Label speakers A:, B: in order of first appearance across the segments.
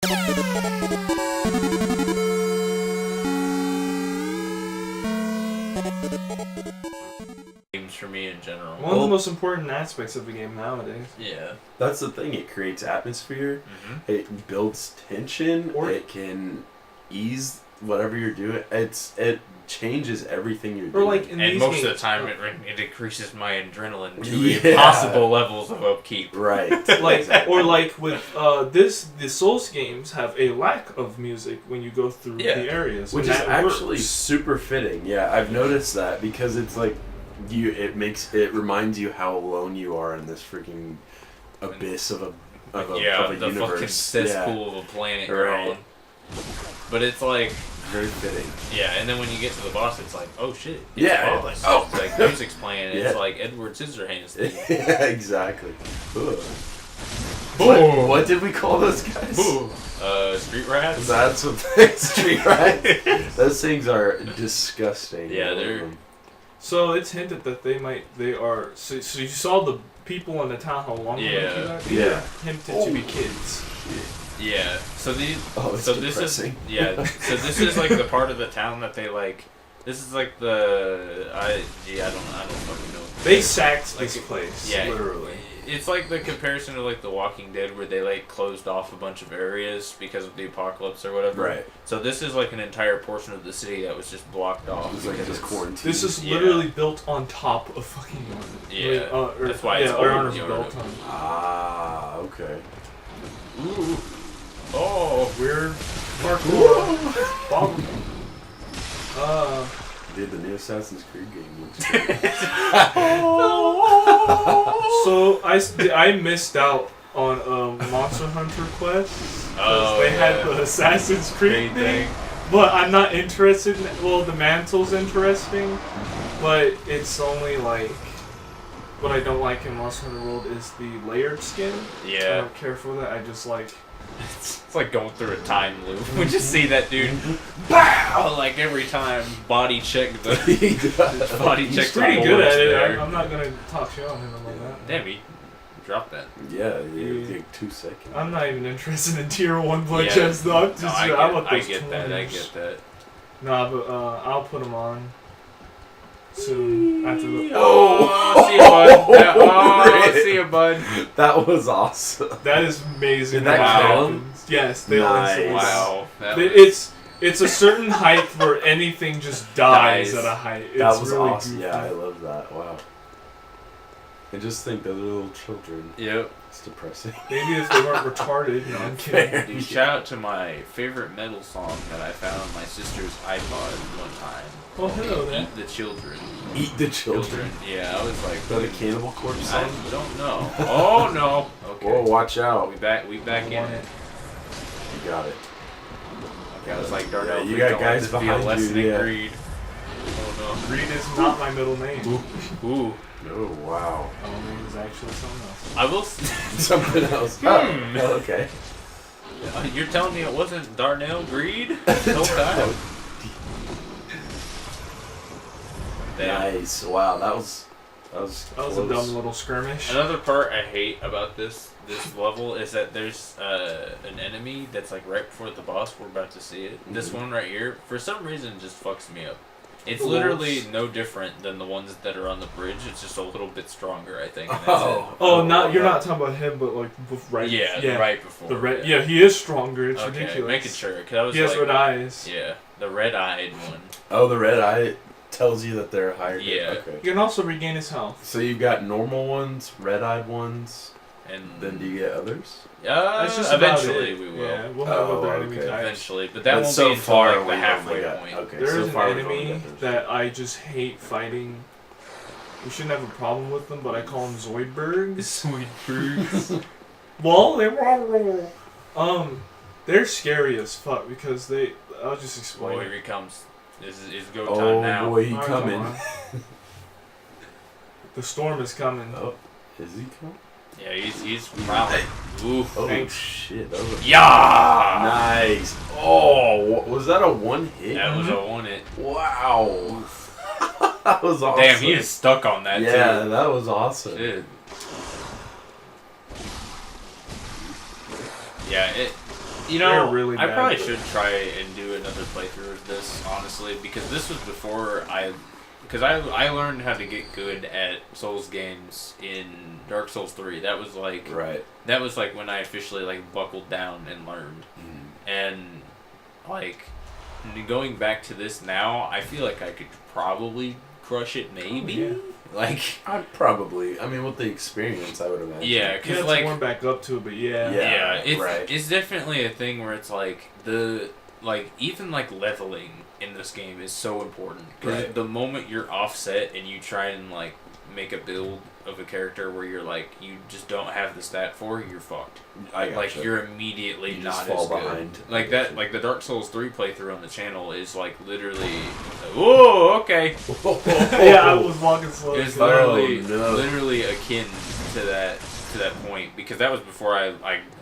A: Games for me in general.
B: One of the most important aspects of the game nowadays.
A: Yeah.
C: That's the thing. It creates atmosphere.
A: Mm-hmm.
C: It builds tension. It can ease whatever you're doing. It changes everything you're doing.
B: Like in
A: and
B: these
A: most
B: games,
A: of the time, it increases my adrenaline to impossible levels of upkeep.
C: Right.
B: like with the Souls games have a lack of music when you go through the areas,
C: which is actually super fitting. Yeah, I've noticed that because it's like it reminds you how alone you are in this freaking abyss of a
A: the
C: universe.
A: Fucking cesspool of a planet you're on. But it's like
C: very fitting.
A: Yeah, and then when you get to the boss, it's like, oh shit.
C: It's
A: like music's playing. And it's like Edward Scissorhands thing.
C: Yeah, exactly. What did we call those guys?
A: Street rats.
C: That's what street rats. Those things are disgusting.
A: Yeah, they're.
B: So it's hinted that they are. So you saw the people in the town hall long ago.
C: Yeah.
B: Hinted to be kids.
A: Yeah. So these.
C: So depressing.
A: This is like the part of the town that they like. This is like the. I don't fucking know.
B: They sacked this place.
A: Yeah.
B: Literally.
A: It's like the comparison to like The Walking Dead, where they like closed off a bunch of areas because of the apocalypse or whatever.
C: Right.
A: So this is like an entire portion of the city that was just blocked off.
C: It was like just quarantine.
B: This is literally built on top of fucking.
A: That's why it's
B: built on.
C: Ah, okay.
A: Ooh. Oh,
B: weird parkour.
C: Dude, the new Assassin's Creed game looks great.
B: So I missed out on Monster Hunter Quest because they had the Assassin's Creed thing. But I'm not interested. The mantle's interesting, but it's only like what I don't like in Monster Hunter World is the layered skin.
A: Yeah.
B: I don't care for that. I just like.
A: It's like going through a time loop. We just see that dude, BOW! Like every time body check the body check.
B: He's pretty good at it. I'm not gonna talk shit on him like that.
A: Damn, he dropped that.
C: Yeah, you take 2 seconds.
B: I'm not even interested in tier 1 blood checks though.
A: I get that.
B: Nah, but I'll put them on soon after the.
A: See you, bud.
C: That was awesome.
B: That is amazing.
C: Did that kill him?
B: Yes, they
C: nice.
A: Wow.
B: It's a certain height where anything just dies at a height.
C: That was
B: really
C: awesome.
B: goofy.
C: Yeah, I love that. Wow. I just think those are little children.
A: Yep.
C: It's depressing.
B: Maybe if they weren't retarded. No, I'm kidding.
A: Dude, shout out to my favorite metal song that I found on my sister's iPod one time.
B: Oh, hello there.
A: Eat the Children.
C: Eat the Children.
A: Yeah, I was like.
C: Is that a Cannibal Corpse song?
A: I don't know. Oh no. Okay.
C: Whoa, watch out.
A: We back in it.
C: You got it.
A: Okay, I was like, Darnell,
C: you got guys behind you.
A: Lesson in greed. Oh no.
B: Greed is not my middle name.
A: Ooh.
C: Oh wow.
B: My middle name is actually something else.
A: I will.
C: Something else. Oh, okay.
A: You're telling me it wasn't Darnell Greed? No time.
C: Nice. Wow, that was
B: a dumb little skirmish.
A: Another part I hate about this level is that there's an enemy that's like right before the boss. We're about to see it. This one right here, for some reason, just fucks me up. It's literally no different than the ones that are on the bridge. It's just a little bit stronger, I think.
B: You're not talking about him, but like right.
A: Yeah, right before.
B: Yeah, he is stronger. It's ridiculous.
A: Making sure, cause
B: he has red eyes.
A: Yeah, the red-eyed one.
C: Oh, the red eye tells you that they're higher.
A: Yeah.
C: Okay.
B: You can also regain his health.
C: So you've got normal ones, red-eyed ones,
A: and
C: then do you get others?
A: That's just eventually we will.
B: Yeah, we'll have other enemy types.
A: Eventually, but that won't
C: so
A: be until
C: far
A: like the halfway point.
C: Okay,
B: there is
C: an
B: enemy that I just hate fighting. We shouldn't have a problem with them, but I call them Zoidbergs.
A: Zoidbergs.
B: Well, they're scary as fuck because they. I'll just explain.
A: Oh, here he comes. It's go time now.
C: Oh boy, he coming.
B: The storm is coming.
C: Oh, is he coming?
A: Yeah, he's prowling. Oof.
C: Oh shit! That was nice. Oh, was that a one hit?
A: That was a one hit.
C: Wow. That was awesome.
A: Damn, he is stuck on that too.
C: Yeah, that was awesome.
A: Shit. Yeah, You know,
B: really
A: I
B: bad,
A: probably
B: but-
A: should try and do another playthrough of this, honestly, because this was before because I learned how to get good at Souls games in Dark Souls 3. That was like that was like when I officially like buckled down and learned. And like going back to this now, I feel like I could probably crush it maybe.
B: Oh, yeah.
C: I mean, with the experience, I would imagine.
A: Yeah,
B: Because
A: because like
B: warm back up to it, but
A: yeah, it's
C: right.
A: it's definitely a thing where it's like even like leveling in this game is so important because
C: Right.
A: the moment you're offset and you try and like make a build of a character where you're like you just don't have the stat for, you're fucked. Like you're immediately
C: You
A: not
C: just fall
A: as good.
C: behind.
A: Like that, like the Dark Souls 3 playthrough on the channel is like literally. Whoa, okay.
B: Yeah, I was walking slow.
A: It's literally,
C: no.
A: literally akin to that point because that was before I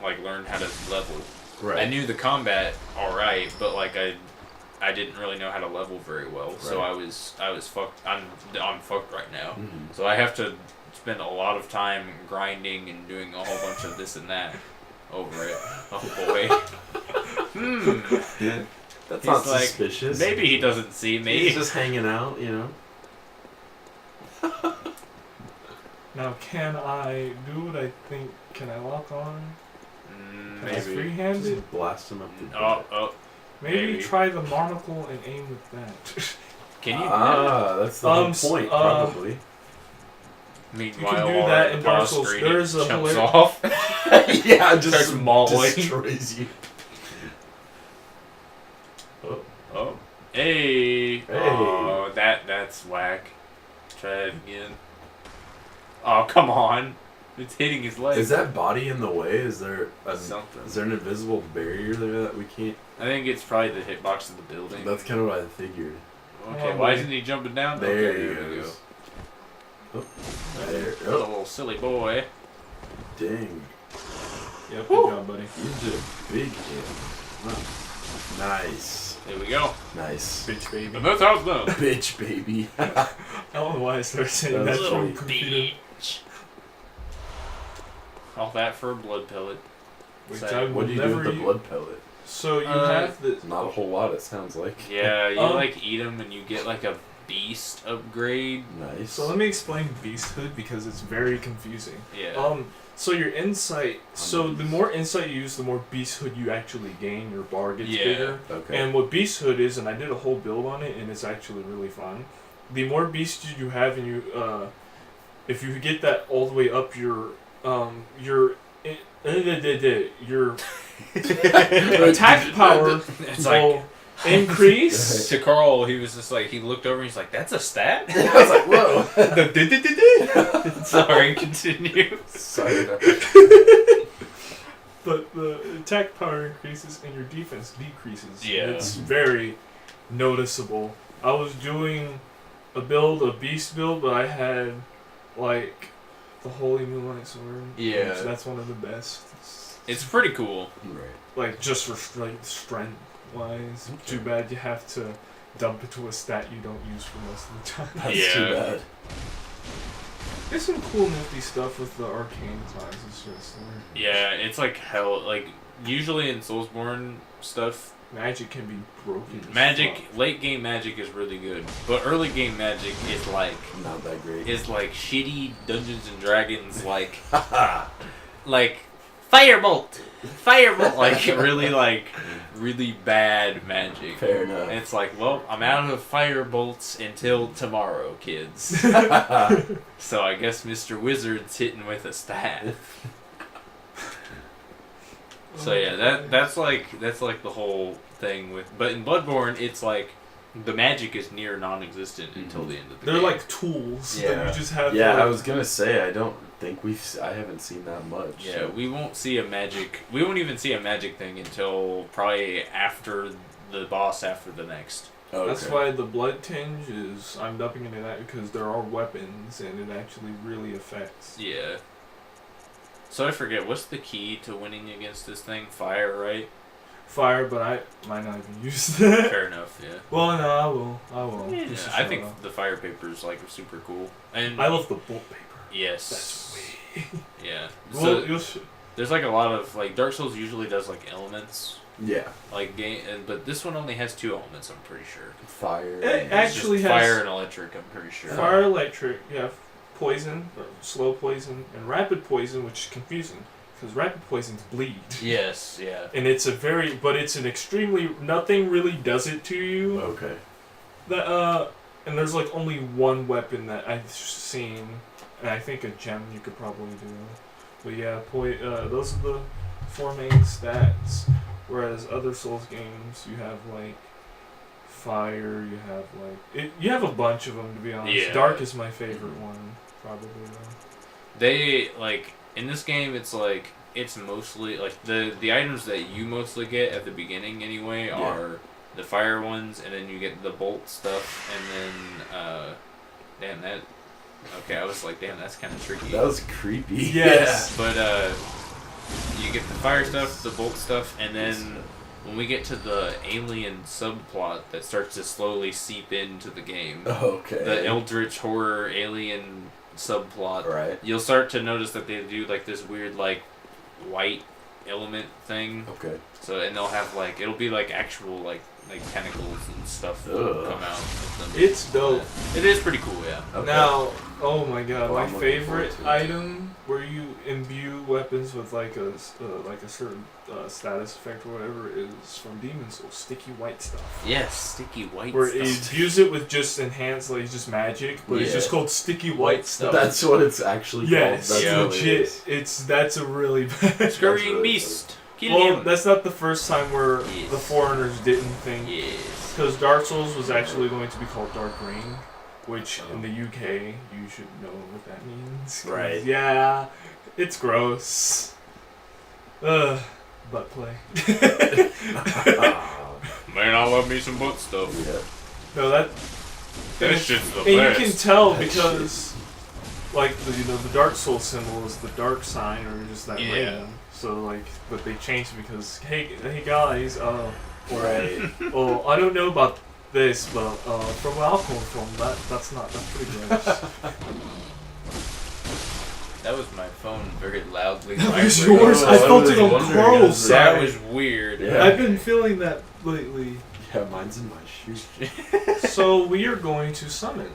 A: like learned how to level.
C: Right.
A: I knew the combat all right, but like I didn't really know how to level very well. So
C: Right.
A: I was fucked. I'm fucked right now.
C: Mhm.
A: So I have to spend a lot of time grinding and doing a whole bunch of this and that over it. Oh boy.
C: That's
A: He's
C: not
A: like,
C: suspicious.
A: Maybe he doesn't see me.
C: He's just hanging out, you know.
B: Now, can I do what I think? Can I lock on? Can I
A: Maybe.
B: free-hand it?
C: Just blast him up the
A: Oh.
B: Maybe
A: maybe.
B: try the monocle and aim with that.
A: Can you do that?
C: That's the whole point, probably.
A: Meanwhile,
B: you can do
A: while
B: that
A: the
B: in Dark
A: boss
B: Souls.
A: screen,
B: There's
A: it
B: a
A: jumps
B: hilarious-
A: off.
C: Yeah, just
A: Starts mauling.
C: destroys you.
A: Oh. Hey.
C: Hey.
A: Oh, that's whack. Try it again. Oh, come on. It's hitting his leg.
C: Is that body in the way? Is there
A: something?
C: Is there an invisible barrier there that we can't?
A: I think it's probably the hitbox of the building.
C: That's kind of what I figured.
A: Okay,
B: Oh,
A: why
B: boy.
A: isn't he jumping down?
C: There
A: Okay,
C: he
A: we
C: goes.
A: go.
C: Oh, there.
A: That's a
C: Oh,
A: little silly boy.
C: dang.
B: Yep,
A: Woo.
B: good job, buddy.
C: You did a big hit. Wow. Nice.
A: There we go.
C: Nice.
B: Bitch, baby.
A: And that's how it's done.
C: Bitch, baby.
B: I don't know why I started saying
C: That's
B: that
C: funny.
B: from computer.
A: All that for a blood pellet.
B: Which
A: So,
B: I
C: What
B: would
C: do you do
B: never
C: with the
B: use.
C: blood pellet?
B: So you
A: Uh,
B: have the.
C: Not a whole lot, it sounds like.
A: Yeah, you
B: Um,
A: like eat them and you get like a beast upgrade.
C: Nice.
B: So let me explain Beasthood because it's very confusing.
A: Yeah.
B: So your insight. So
C: beast.
B: the more insight you use, the more Beasthood you actually gain. Your bar gets
A: Yeah.
B: bigger.
C: Okay.
B: And what Beasthood is, and I did a whole build on it, and it's actually really fun. The more beasts you have, and you, if you get that all the way up, your attack power
A: It's like
B: will increase.
A: to Carl, he was just like he looked over and he's like, "That's a stat."
C: I was like, whoa.
A: Sorry, continue.
C: Sorry.
B: But the attack power increases and your defense decreases.
A: Yeah.
B: It's very noticeable. I was doing a beast build, but I had like the Holy Moonlight Sword.
A: Yeah.
B: which that's one of the best.
A: It's pretty cool.
C: Right.
B: Like just for like strength wise.
C: Okay.
B: Too bad you have to dump it to a stat you don't use for most of the time.
C: That's
A: Yeah.
C: too bad.
B: There's some cool nifty stuff with the arcane classes. Just
A: Yeah, it's like hell. Like usually in Soulsborne stuff,
B: magic can be broken. as
A: magic
B: fuck.
A: late game magic is really good, but early game magic is like
C: Not that great.
A: shitty Dungeons and Dragons like firebolt, like really bad magic.
C: Fair enough.
A: And it's like, well, I'm out of fire bolts until tomorrow, kids. So I guess Mr. Wizard's hitting with a staff. So yeah, that's like the whole thing with. But in Bloodborne, it's like the magic is near non-existent until the end of the
B: They're
A: game.
B: like tools that
C: Yeah.
B: you just have.
C: Yeah,
B: like,
C: I was gonna say I don't think I haven't seen that much.
A: Yeah,
C: so.
A: we won't see a magic. We won't even see a magic thing until probably after the boss after the next.
C: Okay.
B: That's why the blood tinge is. I'm dumping into that because there are weapons and it actually really affects.
A: Yeah. So I forget, what's the key to winning against this thing? Fire, right?
B: Fire, but I might not even use that.
A: Fair enough, yeah.
B: Well, no, I will.
A: Yeah,
B: Just to
A: I
B: show
A: think
B: off.
A: the fire paper is like super cool. And
B: I love the bolt paper.
A: yes.
B: That's way.
A: Yeah.
B: Well,
A: So
B: you'll
A: there's like a lot of like Dark Souls usually does like elements
C: Yeah.
A: Like but this one only has 2 elements. I'm pretty sure.
C: Fire.
B: It
C: and-
B: actually
A: Just
B: has
A: fire and electric. I'm pretty sure.
B: fire, electric. You have poison, or slow poison, and rapid poison, which is confusing because rapid poisons bleed.
A: Yes. Yeah.
B: And it's it's an extremely, nothing really does it to you.
C: Okay.
B: That and there's like only one weapon that I've seen, and I think a gem you could probably do. But yeah, those are the 4 main stats. Whereas other Souls games, you have like fire, you have like you have a bunch of them, to be honest.
A: Yeah.
B: Dark is my favorite one, probably though.
A: They like in this game. It's like it's mostly like the items that you mostly get at the beginning anyway are the fire ones, and then you get the bolt stuff, and then okay, I was like, damn, that's kind of tricky.
C: That was creepy.
B: Yes.
A: But you get the fire stuff, the bolt stuff, and then when we get to the alien subplot that starts to slowly seep into the game,
C: Okay.
A: the eldritch horror alien subplot,
C: Right.
A: you'll start to notice that they do like this weird like white element thing.
C: Okay.
A: So and they'll have like it'll be like actual like tentacles and stuff that
C: Ugh.
A: come out of them.
B: It's dope.
A: It is pretty cool, yeah.
C: Okay.
B: Now, oh my god,
C: Oh,
B: my
C: I'm looking forward
B: favorite
C: to it.
B: item where you imbue weapons with like a certain status effect or whatever is from Demon Souls, sticky white stuff.
A: Yes, sticky white
B: Where
A: stuff.
B: you use it with just enhanced, like just magic, but it's
C: Yeah.
B: just called sticky white stuff.
C: That's what it's actually
B: yes,
C: called. That's
A: Yeah.
C: what it
B: legit. That's a really bad.
A: Scurrying
C: really
A: beast. Kill
B: Well,
A: him.
B: that's not the first time where
A: Yes.
B: the foreigners didn't think.
A: Yes.
B: Because Dark Souls was actually going to be called Dark Reign, which in the UK you should know what that means. 'Cause,
C: Right.
B: Yeah, it's gross. Ugh, butt play.
A: Man, I love me some butt stuff.
C: Yeah.
B: No, that.
A: That shit's the
B: And
A: best.
B: you can tell
C: That
B: because, like the Dark Soul symbol is the dark sign or just that
A: Yeah.
B: ring. So like, but they changed it because hey guys,
C: Right.
B: well I don't know about this, but from where I'm coming from, that's pretty gross.
A: That was my phone very loudly.
B: That was
A: vibrating.
B: yours.
C: Oh,
B: I felt
C: was
B: it on
C: wondering,
B: Carl's
C: is
B: side.
A: That was weird.
C: Yeah.
B: I've been feeling that lately.
C: Yeah, mine's in my shoes.
B: So we are going to summon.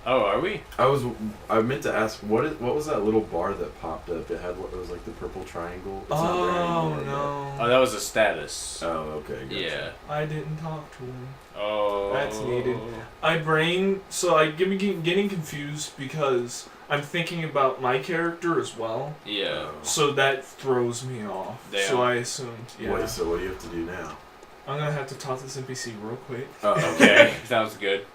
A: Oh, are we?
C: I meant to ask what was that little bar that popped up? It was like the purple triangle. It's not there
B: Oh
C: anymore,
A: Oh,
B: no!
A: that was a status.
C: but- Oh, okay. Gotcha.
A: Yeah.
B: I didn't talk to him.
A: Oh.
B: That's needed. Getting confused because I'm thinking about my character as well.
A: Yeah.
B: So that throws me off.
A: Damn.
B: So I assumed, yeah.
C: Wait, so what do you have to do now?
B: I'm gonna have to talk to this NPC real quick.
A: Okay. Sounds good.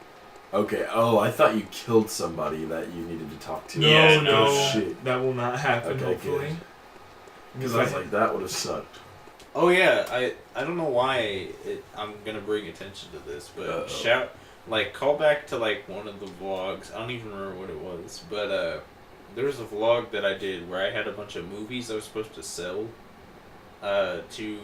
C: Okay. Oh, I thought you killed somebody that you needed to talk to.
A: Yeah,
B: no,
C: Oh, shit.
B: that will not happen.
C: Okay,
B: hopefully,
C: Because I was like, that would have sucked.
A: Oh yeah, I don't know why I'm gonna bring attention to this, but
C: Uh-oh.
A: call back to like one of the vlogs. I don't even remember what it was, but there was a vlog that I did where I had a bunch of movies I was supposed to sell to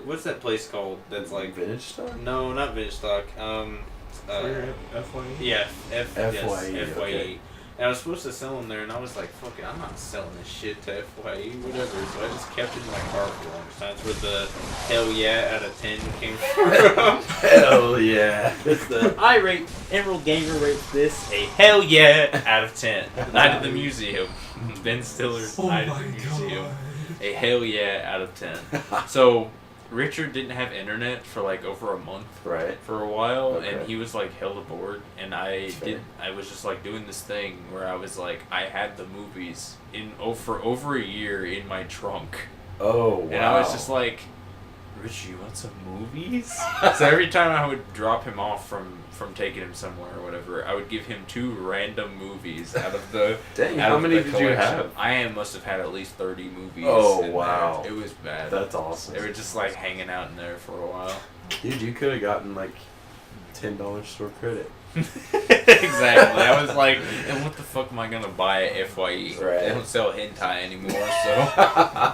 A: what's that place called that's like
C: Vintage stuff.
A: no, not Vintage Stock.
B: for your FYE.
A: Yeah,
C: FYE,
A: yes, FYE.
C: okay.
A: And I was supposed to sell them there, and I was like, fuck it, I'm not selling this shit to FYE, whatever. So I just kept it in my car for a long time. That's where the hell yeah out of 10 came from.
C: Hell yeah.
A: It's the I rate, Emerald Gamer rates this a hell yeah out of 10. Night at the Museum. Ben Stiller's
B: Oh
A: Night
B: my
A: at the Museum.
B: god.
A: A hell yeah out of 10. So Richard didn't have internet for like over a month
C: Right.
A: for a while,
C: Okay.
A: and he was like hella bored, and I
C: Fair.
A: was just like doing this thing where I was like, I had the movies for over a year in my trunk,
C: Oh wow.
A: and I was just like, Rich, you want some movies? So every time I would drop him off from taking him somewhere or whatever, I would give him 2 random movies out of the
C: Dang,
A: out
C: how
A: of
C: many
A: the
C: did
A: collection.
C: you have?
A: I must have had at least 30 movies.
C: Oh,
A: in there.
C: wow.
A: It was bad.
C: That's awesome.
A: They were just like hanging out in there for a while.
C: Dude, you could have gotten like $10 store credit.
A: Exactly. I was like, and what the fuck am I gonna buy at FYE?
C: Right.
A: They don't sell hentai anymore, so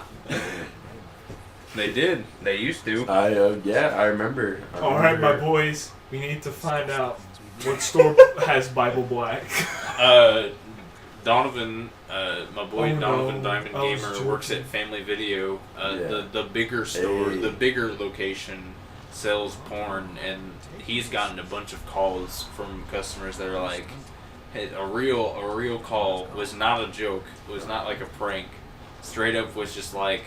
A: they did. They used to.
C: I remember.
B: All right, my boys, we need to find out what store has Bible Black.
A: The Donovan, my boy Donovan Diamond
B: I was
A: Gamer works at
B: joking.
A: Family Video.
C: Yeah.
A: The bigger store,
C: Hey.
A: the bigger location sells porn, and he's gotten a bunch of calls from customers that are like, hey, a real call was not a joke, was not like a prank, straight up was just like,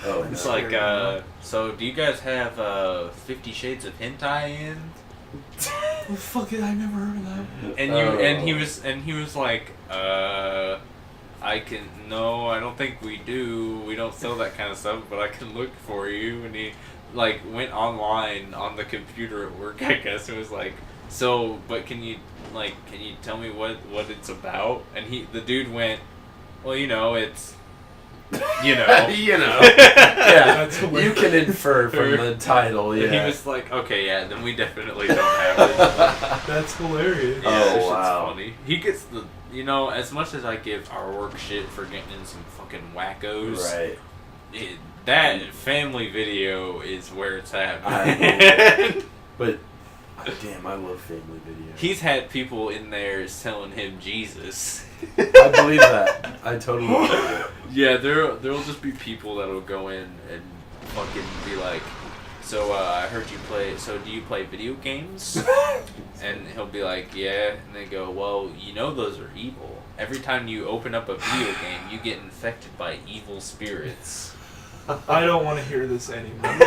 C: Oh,
A: it's
C: no.
A: like, so do you guys have 50 Shades of Hentai in?
B: Oh, fuck it, I never heard of that.
A: And he was like, I don't think we do. We don't sell that kind of stuff, but I can look for you. And he like went online on the computer at work, I guess, and was like, so, but can you tell me what it's about? And the dude went, well, it's,
C: you know. Yeah,
B: That's
C: you can infer from the title. Yeah.
A: And he was like, okay, yeah, then we definitely don't have it.
B: That's hilarious.
A: Yeah,
C: Oh,
A: that shit's
C: wow.
A: funny. He gets as much as I give our work shit for getting in some fucking wackos,
C: Right.
A: That Family Video is where it's at,
C: I
A: man.
C: But damn, I love Family Video.
A: He's had people in there selling him Jesus.
C: I believe that. I totally believe it.
A: Yeah, there'll just be people that'll go in and fucking be like, so I heard you play. So do you play video games? And he'll be like, yeah. And they go, well, those are evil. Every time you open up a video game, you get infected by evil spirits.
B: I don't want to hear this anymore.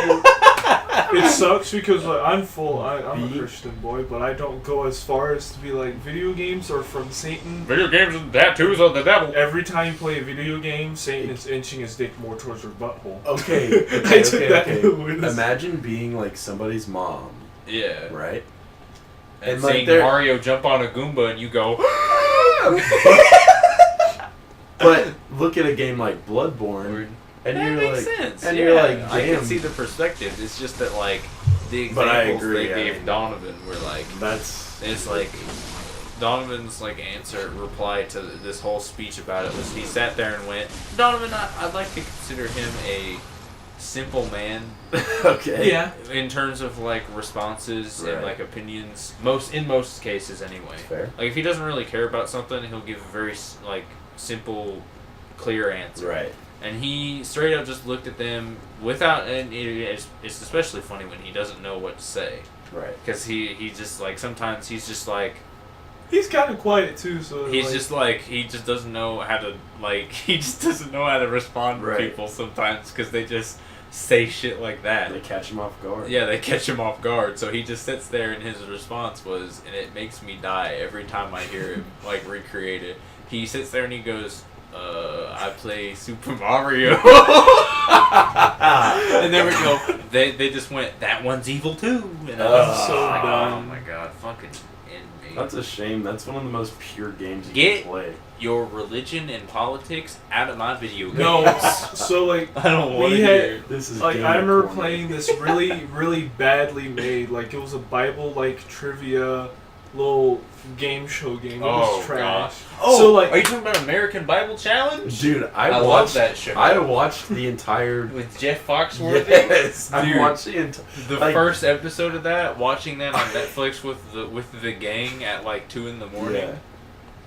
B: It sucks because like, I'm a Christian boy, but I don't go as far as to be like, video games are from Satan.
A: Video games and tattoos of the devil.
B: Every time you play a video game, Satan is inching his dick more towards your butthole.
C: Okay.
B: I took that with us.
C: Imagine being like somebody's mom,
A: Yeah.
C: right?
A: And
C: And, like,
A: seeing
C: they're-
A: Mario jump on a Goomba and you go,
C: But look at a game like Bloodborne, and
A: that
C: you're
A: makes
C: like,
A: sense.
C: and
A: yeah.
C: you're like,
A: I
C: damn,
A: can see the perspective. It's just that like the
C: But I
A: examples
C: agree,
A: they
C: I
A: gave
C: mean-
A: Donovan were like,
C: that's
A: it's like Donovan's like reply to this whole speech about it was he sat there and went, Donovan, I'd like to consider him a simple man
C: okay.
B: Yeah.
A: in terms of like responses and
C: Right.
A: like opinions. In most cases anyway.
C: Fair.
A: Like if he doesn't really care about something, he'll give a very like simple, clear answer.
C: Right.
A: And he straight up just looked at them without, and it's especially funny when he doesn't know what to say.
C: Right.
A: Because he just like, sometimes he's just like,
B: He's kind of quiet too, so
A: he's
B: like,
A: just like, he just doesn't know how to, like, he just doesn't know how to respond to
C: Right.
A: people sometimes because they just say shit like that.
C: They catch him off guard.
A: Yeah, they catch him off guard. So he just sits there and his response was, and it makes me die every time I hear him, like, recreate it. He sits there and he goes, I play Super Mario. And there we go. They just went, that one's evil too. And I was
B: so
A: like,
B: dumb.
A: oh my god, fucking end me.
C: That's a shame. That's one of the most pure games you
A: Get-
C: can play.
A: Your religion and politics out of my video games.
B: no. So like,
A: I don't want to
B: we had-
A: hear.
C: This is
B: like
C: gamer
B: I remember
C: corner.
B: playing this really badly made, like it was a Bible like trivia little game show game. It was trash.
A: Oh,
B: So, like-
A: are you talking about American Bible Challenge?
C: Dude,
A: I
C: I
A: love
C: watched
A: that show.
C: I watched the entire.
A: With Jeff Foxworthy?
C: Yes, I
A: Dude.
C: watched the entire.
A: The
C: Like-
A: first episode of that, watching that on Netflix with the gang at like 2 a.m,
C: Yeah.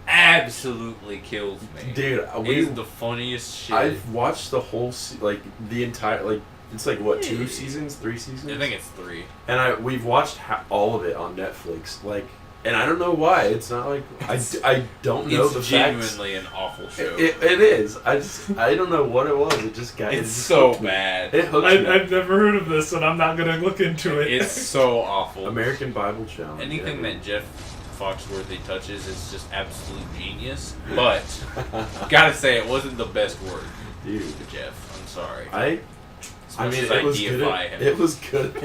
A: absolutely kills me.
C: Dude,
A: It's the funniest shit.
C: I've watched the whole like the entire like it's like what 2 seasons, 3 seasons.
A: I think it's 3.
C: And we've watched all of it on Netflix. Like, and I don't know why. It's not like I don't know
A: It's
C: the facts.
A: genuinely an awful show.
C: It is. I don't know what it was. It just got.
A: It's
C: it just
A: so
C: hooked me.
A: bad.
C: It hooked me.
B: I've never heard of this, and I'm not gonna look into it.
A: It's so awful.
C: American Bible Challenge.
A: Anything
C: yeah.
A: that Jeff Foxworthy touches is just absolute genius. But gotta say, it wasn't the best work
C: Dude,
A: to Jeff. I'm sorry. As
C: I
A: much
C: mean,
A: as
C: it was
A: deify
C: good.
A: him.
C: It was good.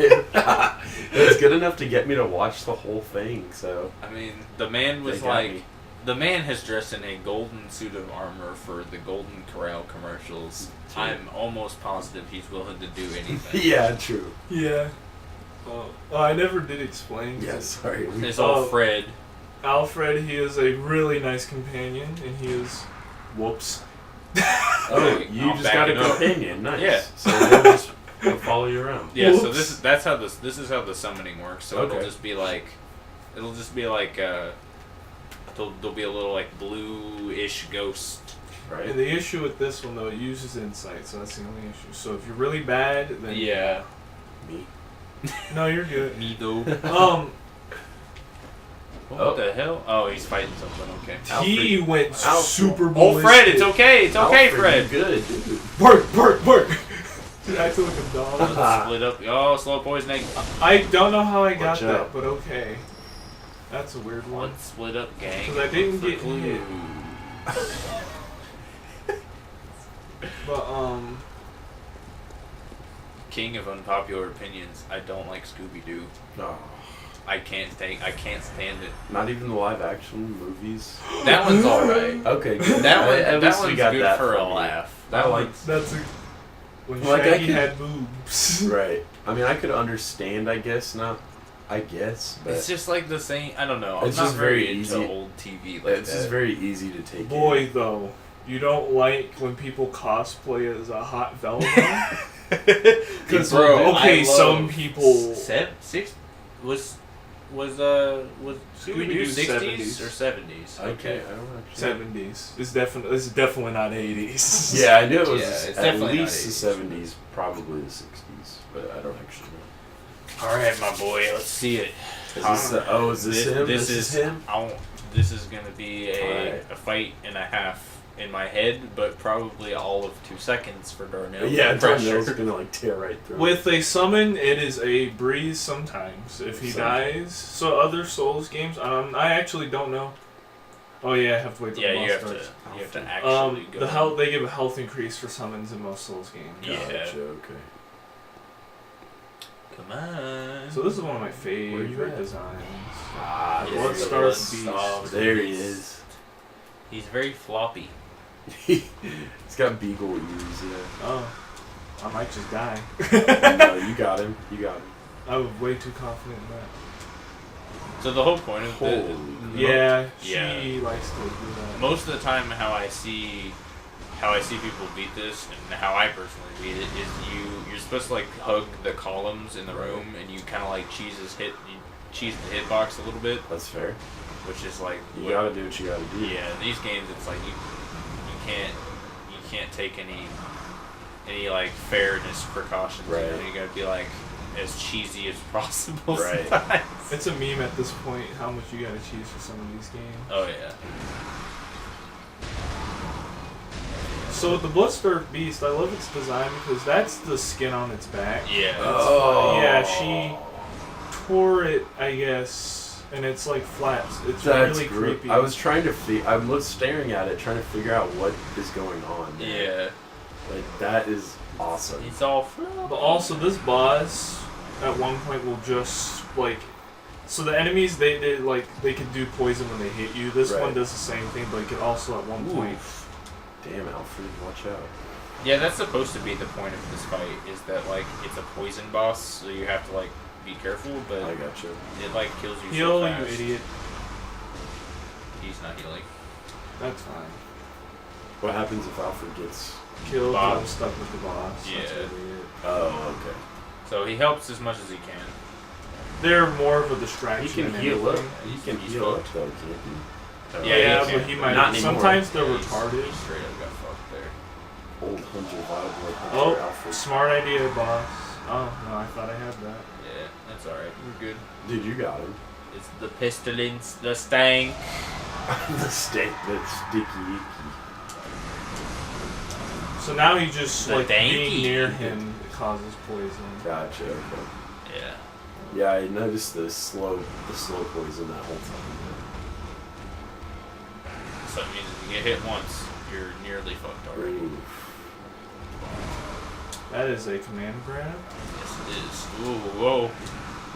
C: It was good enough to get me to watch the whole thing. So
A: I mean, the man was
C: They got
A: like,
C: me.
A: the man has dressed in a golden suit of armor for the Golden Corral commercials.
C: True.
A: I'm almost positive he's willing to do anything.
C: yeah, true.
B: Yeah. I never did explain.
C: Yeah, sorry.
A: There's old Fred.
B: Alfred, he is a really nice companion, and he is. Whoops.
C: Oh, you
A: I'm
C: just got a
A: backing up.
C: companion. Nice.
A: Yeah.
C: So they'll just they'll follow you around.
A: Yeah, so
B: Whoops.
A: this is how the summoning works. So
C: Okay.
A: it'll just be like there'll be a little like bluish ghost.
C: Right.
B: And the issue with this one though, it uses insight, so that's the only issue. So if you're really bad, then
A: Yeah.
C: Me.
B: no, you're good.
A: Me though.
B: Oh,
A: What the hell? Oh, he's fighting something. Okay.
B: he went
C: Alfred.
B: super
A: Oh,
B: ballistic.
A: Fred, it's okay. It's okay,
C: Alfred,
A: Fred.
C: you're good, dude.
B: Work. Dude, I feel like a dog.
A: Split up. Oh, slow poisoning.
B: I don't know how I got
C: Watch
B: that,
C: out.
B: but okay. That's a weird one.
A: One split up gang.
B: 'Cause I didn't
A: for
B: get
A: clue.
B: hit. But
A: King of unpopular opinions. I don't like Scooby Doo.
C: No.
A: I can't stand it.
C: Not even the live action movies.
A: That one's alright.
C: Okay, good.
A: That one,
C: At
A: that
C: least we
A: one's
C: got
A: good
C: that
A: for a
C: from you.
A: laugh.
C: I like.
B: that's a, when
C: Like, I
B: Shaggy
C: could-
B: had boobs.
C: Right. I mean, I could understand. I guess not. I guess, but
A: It's just like the same. I don't know. I'm
C: It's
A: not
C: just
A: very
C: very
A: into
C: easy.
A: old TV like
C: it's
A: that.
C: just very easy to take.
B: Boy, though, you don't like when people cosplay as a hot Velma? Because
A: Bro,
B: okay,
A: I
B: some
A: love
B: people.
A: Was
B: Scooby-Doo
A: Scooby-Doo 60s
B: 70s.
A: or 70s?
C: Okay, I don't actually.
B: 70s. It's definitely not 80s.
C: Yeah, I knew it was
A: Yeah, it's
C: at
A: definitely
C: least
A: not
C: the 70s, probably the 60s, but I don't actually know.
A: Alright, my boy, let's see it.
C: Is this is this him? This is him?
A: This is going to be
C: Alright.
A: a fight and a half in my head, but probably all of 2 seconds for Darnell.
C: Yeah,
A: Pressure.
C: Darnell's gonna like tear right through.
B: With a summon, it is a breeze sometimes. If he dies. So other Souls games, I actually don't know. Oh yeah, I have to wait till
A: Yeah,
B: the
A: you
B: boss
A: have
B: starts.
A: to actually go.
B: The health they give a health increase for summons in most Souls games.
A: Yeah.
C: Gotcha, okay.
A: Come on.
B: So this is one of my
C: Where you
B: favorite
C: at?
B: designs.
C: Ah,
A: Yeah,
B: Blood
A: the
B: Star
A: Blood
B: Beast.
A: Star
C: there he
A: Beast.
C: is.
A: He's very floppy.
C: He's got beagle ears.
B: Oh, I might just die.
C: Yeah. No, you got him. You got him.
B: I was way too confident in that.
A: So the whole point of
C: Holy.
B: Yeah,
A: Yeah.
B: she likes to do that.
A: most of the time how I see people beat this and how I personally beat it is you're supposed to like hug the columns in the room and you kind of like cheese the hitbox a little bit,
C: That's fair.
A: which is like
C: You gotta do what you gotta do.
A: yeah, in these games it's like you can't take any like fairness precautions.
C: Right.
A: You know, you gotta be like as cheesy as possible.
C: Right.
A: sometimes.
B: It's a meme at this point. How much you gotta choose for some of these games.
A: Oh yeah.
B: So with the Bloodstar Beast, I love its design because that's the skin on its back.
A: Yeah.
C: Oh.
B: Yeah, she tore it, I guess, and it's like flaps. It's
C: That's
B: really
C: great.
B: creepy.
C: I was trying to I'm staring at it, trying to figure out what is going on.
A: Yeah.
C: Like, that is awesome.
A: It's all.
B: But also, this boss at one point will just like. So the enemies they can do poison when they hit you. This
C: Right.
B: one does the same thing, but it can also at one point.
C: Damn, Alfred, watch out.
A: Yeah, that's supposed to be the point of this fight. Is that like it's a poison boss, so you have to like be careful, but
C: I gotcha.
A: it like kills you
B: Heal,
A: so
B: you
A: fast.
B: idiot.
A: He's not healing.
B: That's fine.
C: What happens if Alfred gets...
B: Killed,
A: Bob.
B: I'm stuck with the boss. That's
A: Yeah.
B: really it.
C: Oh, okay.
A: So he helps as much as he can.
B: They're more of a
C: He
B: distraction.
C: can
B: than
C: heal up.
B: anything.
C: He can
A: He's
C: heal up,
A: fucked.
C: though, can't he?
B: Yeah,
A: he
B: but
A: can.
B: he might.
C: Not anymore.
B: Sometimes they're
A: He
B: retarded.
A: straight up got fucked there.
C: Old Hunter, Viable Hunter,
B: Oh,
C: Alfred.
B: smart idea, boss. Oh no, I thought I had that.
A: Yeah, that's alright. We're good.
C: Dude, you got him.
A: It's the pestilence, the stank.
C: The steak that's sticky icky.
B: So now he just
A: The
B: like
A: danky.
B: being near him causes poison.
C: Gotcha, okay.
A: Yeah.
C: Yeah, I noticed the slow poison that whole time.
A: So it means if you get hit once, you're nearly fucked already.
C: Ooh.
B: That is a command grab.
A: Yes, it is. Ooh, whoa.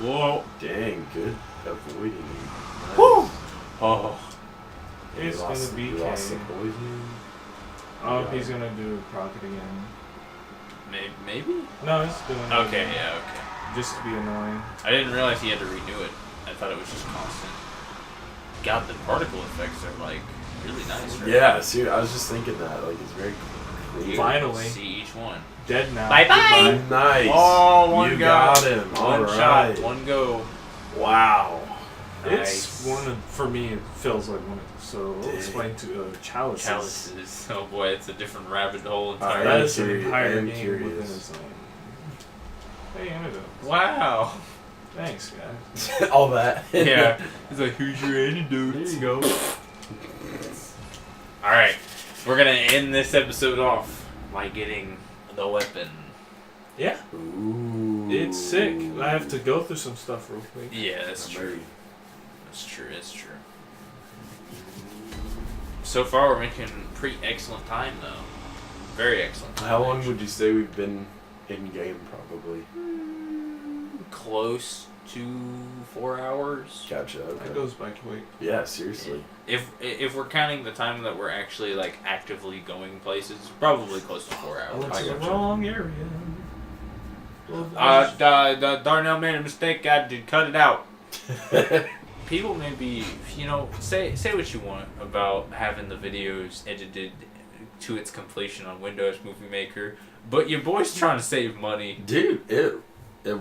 A: Whoa.
C: Dang, good avoiding. Nice.
A: Woo! Oh.
B: It's
C: You
B: gonna
C: lost-
B: be
C: you lost the
B: K.
C: poison.
B: Oh,
C: Yeah.
B: he's gonna do Crockett again.
A: Maybe?
B: No, he's doing it
A: Okay,
B: again,
A: yeah, okay.
B: just to be annoying.
A: I didn't realize he had to renew it. I thought it was just constant. God, the particle effects are like really nice. Right?
C: Yeah, see, I was just thinking that. Like, it's very clear.
B: Finally.
A: See each one.
B: Dead now.
A: Bye-bye.
B: Goodbye.
C: Nice.
A: Oh, one
C: you
A: go.
C: got him.
A: One
C: All
A: shot,
C: right.
A: one go.
C: Wow.
B: It's for me, it feels like one of, so we'll explain to chalices.
A: Chalices. Oh boy, it's a different rabbit hole entirely.
B: That is an entire game within its own. Hey, antidote.
A: Wow.
B: Thanks, guys.
C: All that.
A: Yeah. He's like, who's your antidote?
C: There you go.
A: Alright. We're gonna end this episode off by getting the weapon.
B: Yeah.
C: Ooh.
B: It's sick. I have to go through some stuff real quick.
A: Yeah, that's true. That's true, that's true. So far, we're making pretty excellent time, though. Very excellent time.
C: How long would you say we've been in game, probably?
A: Close to 4 hours.
C: Gotcha, okay.
B: That goes by quick.
C: Yeah, seriously.
A: If we're counting the time that we're actually, like, actively going places, probably close to 4
B: I
A: hours.
B: went to the wrong area.
A: Darnell made a mistake. I did cut it out. People maybe, say what you want about having the videos edited to its completion on Windows Movie Maker, but your boy's trying to save money.
C: Dude, it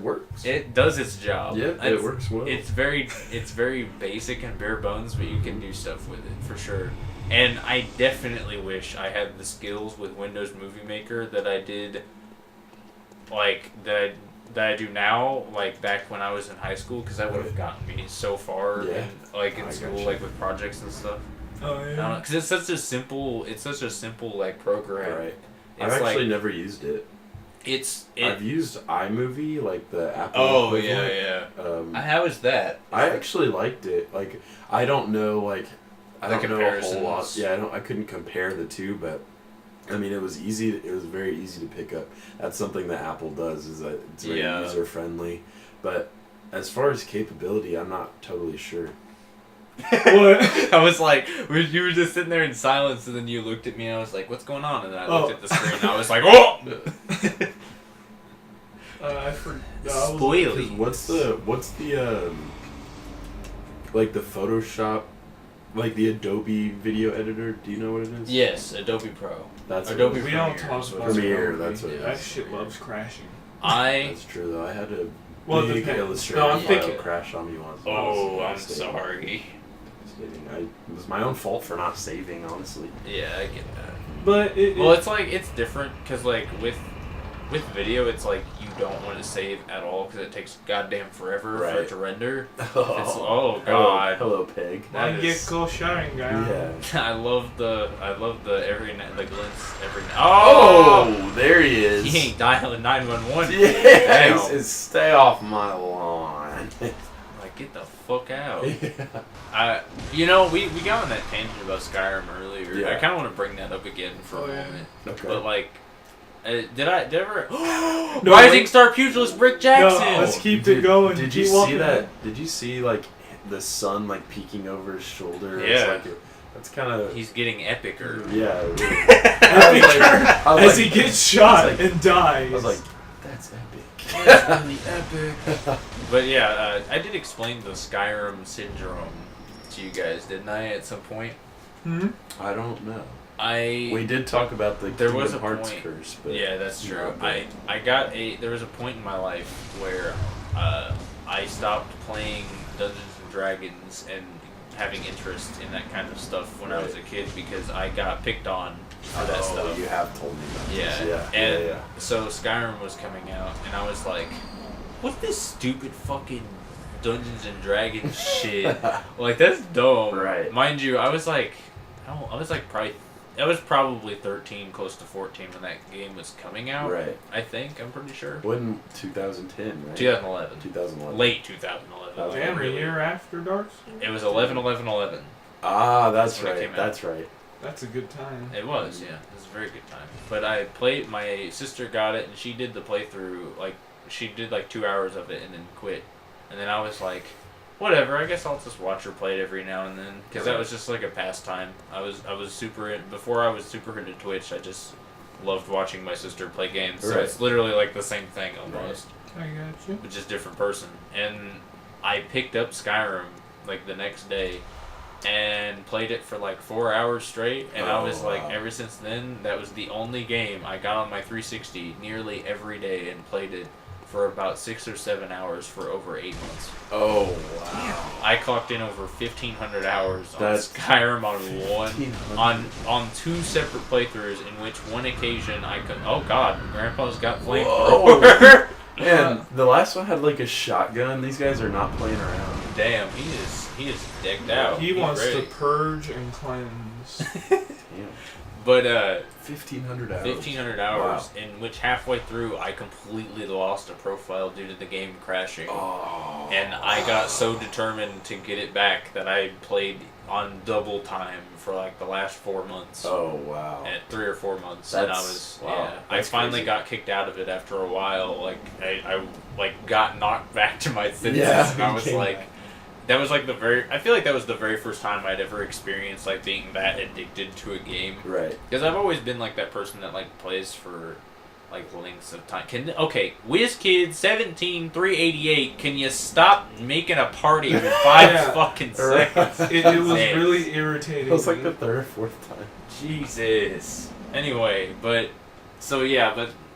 C: works.
A: It does its job.
C: Yeah, it works well.
A: It's very basic and bare bones, but you can do stuff with it for sure. And I definitely wish I had the skills with Windows Movie Maker that I did, like that I do now, like back when I was in high school, because that would have gotten me so far, in school, like with projects and stuff.
B: Oh yeah.
A: Because it's such a simple like program.
C: Right.
A: It's
C: I've actually never used it. I've used iMovie, like the Apple.
A: Oh
C: equivalent.
A: yeah. How is that?
C: I actually liked it. Like, I don't know, like, I don't know a whole lot. Yeah, I couldn't compare the two, but I mean, it was easy. It was very easy to pick up. That's something that Apple does, is that it's very user friendly. But as far as capability, I'm not totally sure.
A: What? I was like, you were just sitting there in silence, and then you looked at me, and I was like, "What's going on?" And then I looked at the screen, and I was like, "Oh!"
B: I forgot.
A: Spoily.
C: What's the like the Photoshop, like the Adobe video editor? Do you know what it is?
A: Yes, Adobe Pro.
C: That's
A: Adobe.
B: We don't talk about
C: Premiere. That's what it is.
B: That shit loves crashing.
C: That's true though. I had a big Illustrator file crash on me once.
A: Oh, I'm sorry.
C: It was my own fault for not saving, honestly.
A: Yeah, I get that.
B: But
A: it's like, it's different, because like with video, it's like you don't want to save at all, because it takes goddamn forever for it to render. Oh god.
C: Hello pig.
B: I get cool showing, guys.
C: Yeah.
A: I love the the glints every night.
C: Oh, there he is.
A: He ain't dialing 911.
C: Yeah, he says, stay off my lawn.
A: Like, get the fuck out.
C: Yeah.
A: We got on that tangent about Skyrim earlier.
C: Yeah.
A: I kind of want to bring that up again for a moment.
C: Okay.
A: But like, did I ever? Rising Star Pugilist Rick Jackson.
B: No, let's keep it going.
C: Did you see that? Did you see like the sun like peeking over his shoulder?
A: Yeah.
C: That's kind of.
A: He's getting epicer.
C: Yeah.
B: As he gets shot and dies.
C: I was like, that's epic.
A: That's really epic. But yeah, I did explain the Skyrim syndrome to you guys, didn't I? At some point.
C: I don't know.
A: We
C: did talk about the
A: there was a
C: Hearts
A: point,
C: curse, but
A: yeah, that's true. There was a point in my life where I stopped playing Dungeons and Dragons and having interest in that kind of stuff when I was a kid, because I got picked on for that stuff.
C: You have told me about this.
A: Yeah. So Skyrim was coming out, and I was like, what's this stupid fucking Dungeons and Dragons shit? Like, that's dumb.
C: Right.
A: Mind you, I was probably 13, close to 14 when that game was coming out.
C: Right.
A: I think, I'm pretty sure.
C: When 2010, right?
A: 2011.
C: 2011.
A: Late 2011.
B: Damn, a year after Dark Souls?
A: It was 11/11/11.
C: Ah, that's
A: when it
C: right.
A: came out.
C: That's right.
B: That's a good time.
A: It was, yeah. It was a very good time. But my sister got it, and she did the playthrough, like, she did like 2 hours of it and then quit. And then I was like, whatever, I guess I'll just watch her play it every now and then, because that was just like a pastime. Before I was super into Twitch, I just loved watching my sister play games. So it's literally like the same thing almost.
B: I got you.
A: But just different person. And I picked up Skyrim like the next day and played it for like 4 hours straight, and I was like, ever since then, that was the only game I got on my 360 nearly every day and played it for about 6 or 7 hours for over 8 months.
C: Oh wow!
A: I clocked in over 1,500 hours on Skyrim on 2 separate playthroughs. In which one occasion I could. Oh God, Grandpa's got flamethrower.
C: Man, the last one had like a shotgun. These guys are not playing around.
A: Damn, he is decked out.
B: He wants
A: ready.
B: to purge and cleanse.
A: But
C: 1,500 hours.
A: 1,500 hours, in which halfway through I completely lost a profile due to the game crashing.
C: Oh.
A: And I got so determined to get it back that I played on double time for like the last 4 months.
C: Oh wow.
A: At 3 or 4 months.
C: That's,
A: and I was
C: wow.
A: I finally
C: crazy.
A: got kicked out of it after a while. Like I like got knocked back to my senses.
C: Yeah,
A: And I was like
C: back.
A: that was like I feel like that was the very first time I'd ever experienced like being that addicted to a game.
C: Right.
A: Because I've always been like that person that like plays for like lengths of time. WizKid 17388, can you stop making a party for 5 fucking seconds?
B: It was really irritating.
C: It was like the 3rd or 4th time.
A: Jesus. Anyway, but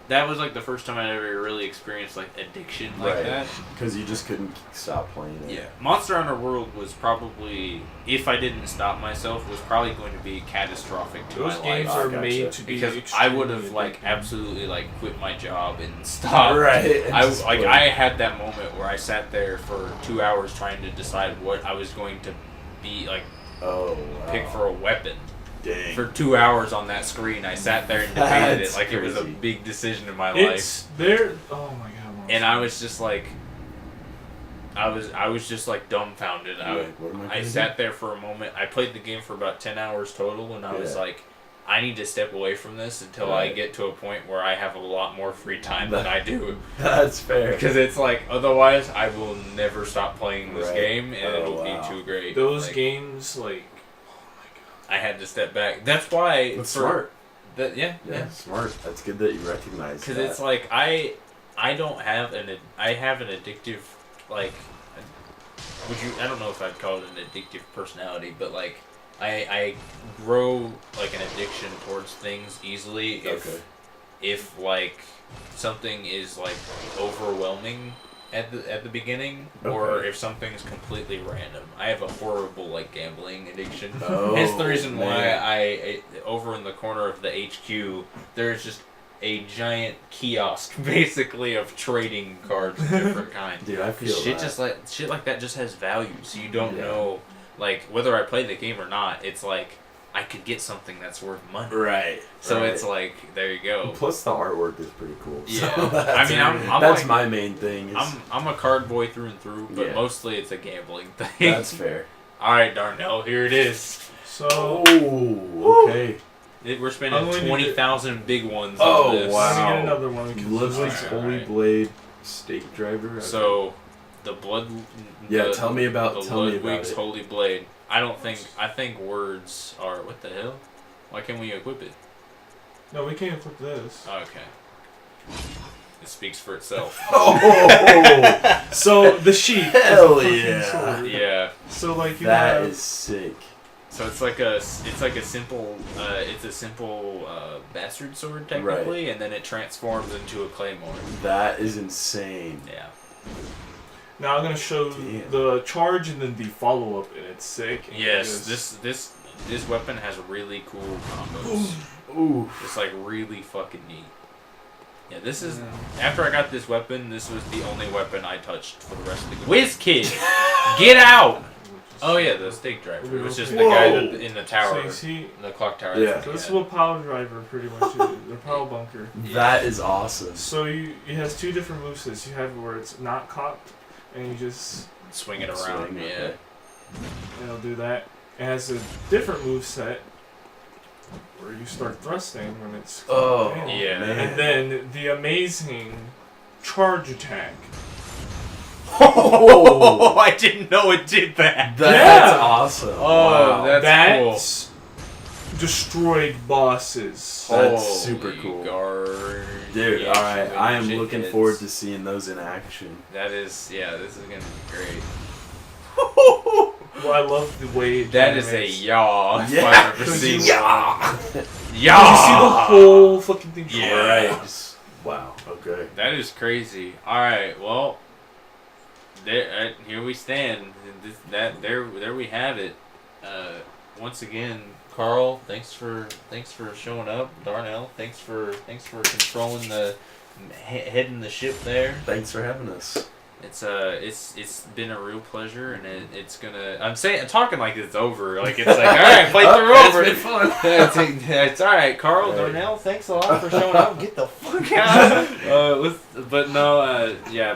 A: that was like the first time I ever really experienced like addiction like that.
C: Because you just couldn't stop playing it.
A: Yeah. Monster Hunter World was probably, if I didn't stop myself, was probably going to be catastrophic to
B: Those
A: my
B: games
A: life.
B: are made to be
A: Because I would have like absolutely like quit my job and stopped.
C: Right.
A: I had that moment where I sat there for 2 hours trying to decide what I was going to be like pick for a weapon.
C: Dang.
A: For 2 hours on that screen, I sat there and debated it like it was a big decision in my life.
B: Oh my God.
A: And I was just like, I was just like dumbfounded. I sat there for a moment. I played the game for about 10 hours total, and I was like, I need to step away from this until I get to a point where I have a lot more free time than I do.
C: That's fair.
A: Because it's like, otherwise, I will never stop playing this game, and it'll be too great.
B: Those games, like,
A: I had to step back. That's why.
C: That's smart.
A: Yeah,
C: smart. That's good that you recognize that.
A: Because it's like I have an addictive like. I don't know if I'd call it an addictive
C: personality,
A: but like I grow like an addiction towards things easily if like something is like overwhelming at the beginning, or if something's completely random. I have a horrible like gambling addiction. It's the reason why I over in the corner of the HQ there's just a giant kiosk basically of trading cards of different kinds.
C: Dude, I feel
A: shit like that just has value. So you don't know like whether I play the game or not. It's like I could get something that's worth money.
C: Right.
A: So it's like, there you go.
C: Plus the artwork is pretty cool.
A: Yeah.
C: So
A: I mean, I'm
C: that's
A: like,
C: my main thing.
A: I'm a card boy through and through, but mostly it's a gambling thing.
C: That's fair.
A: All right, Darnell, here it is.
B: So.
C: Okay.
A: We're spending 20,000 big ones on this.
C: Wow.
B: Let me get another one.
C: Ludwig's Holy Blade Stake Driver.
A: So, the blood.
C: Tell me about
A: Ludwig's
C: it.
A: Holy Blade. I think words are. What the hell? Why can't we equip it?
B: No, we can't equip this.
A: Okay. It speaks for itself.
B: So the sheep.
C: Hell yeah.
B: Sword.
A: Yeah.
B: So like
C: that is sick.
A: So it's a simple bastard sword technically, and then it transforms into a claymore.
C: That is insane.
A: Yeah.
C: Now
B: I'm gonna show the charge and then the follow up, and it's sick.
A: Yes, this weapon has really cool combos.
C: Ooh.
A: It's like really fucking neat. Yeah, this is after I got this weapon. This was the only weapon I touched for the rest of the game. WizKid, get out! Oh yeah, the stake driver. It was just the guy in the tower, in the clock tower.
C: Yeah.
B: So this is what power driver pretty much is. The power bunker.
C: That is awesome.
B: So it has 2 different movesets. You have where it's not cocked, and you just
A: swing it around. Yeah.
B: And it'll do that. It has a different moveset where you start thrusting when it's
C: cocked
A: yeah.
C: Man.
B: And then the amazing charge attack.
A: Oh, I didn't know it did that.
C: That's awesome.
A: Oh, wow.
B: That's destroyed bosses.
C: That's super cool. Dude,
A: yeah,
C: alright, I am looking forward to seeing those in action.
A: This is gonna be great.
B: Well, I love the way
A: that is a yaw.
C: Yeah.
A: I've ever seen.
C: Yaw.
B: Did you see the whole fucking thing?
A: Yeah.
C: Right. Wow. Okay.
A: That is crazy. All right. Well, there. Here we stand. There we have it. Once again, Carl, thanks for showing up. Darnell, thanks for controlling the heading the ship there.
C: Thanks for having us.
A: It's been a real pleasure, and it's gonna. I'm talking like it's over. Like it's like all right, playthrough over.
C: It's been fun.
A: It's all right, Carl. Right. Darnell, thanks a lot for showing up. Get the fuck out.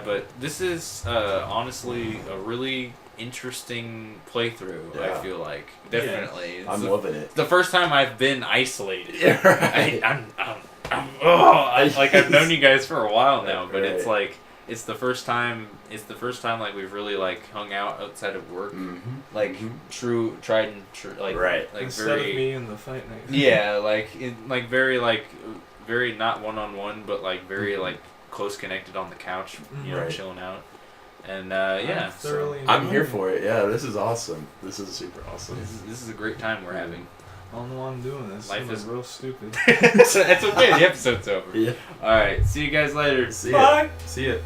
A: But this is honestly a really interesting playthrough. Yeah. I feel like definitely.
C: Yeah. I'm loving it.
A: It's the first time I've been isolated.
C: Yeah, right.
A: I've known you guys for a while now, but
C: right.
A: it's like. It's the first time like we've really like hung out outside of work, like tried and true, like
C: right.
A: like
B: instead
A: very,
B: of me in the fight night.
A: Yeah, very not one-on-one, but like very like close connected on the couch, you know,
C: right.
A: chilling out, and yeah.
C: I'm here for it. Yeah, this is awesome. This is super awesome.
A: This is a great time we're having.
B: I don't know why I'm doing this.
A: Life is
B: real stupid.
A: That's okay. The episode's over.
C: Yeah.
A: All right. See you guys later.
C: See
B: Bye.
C: ya. See ya.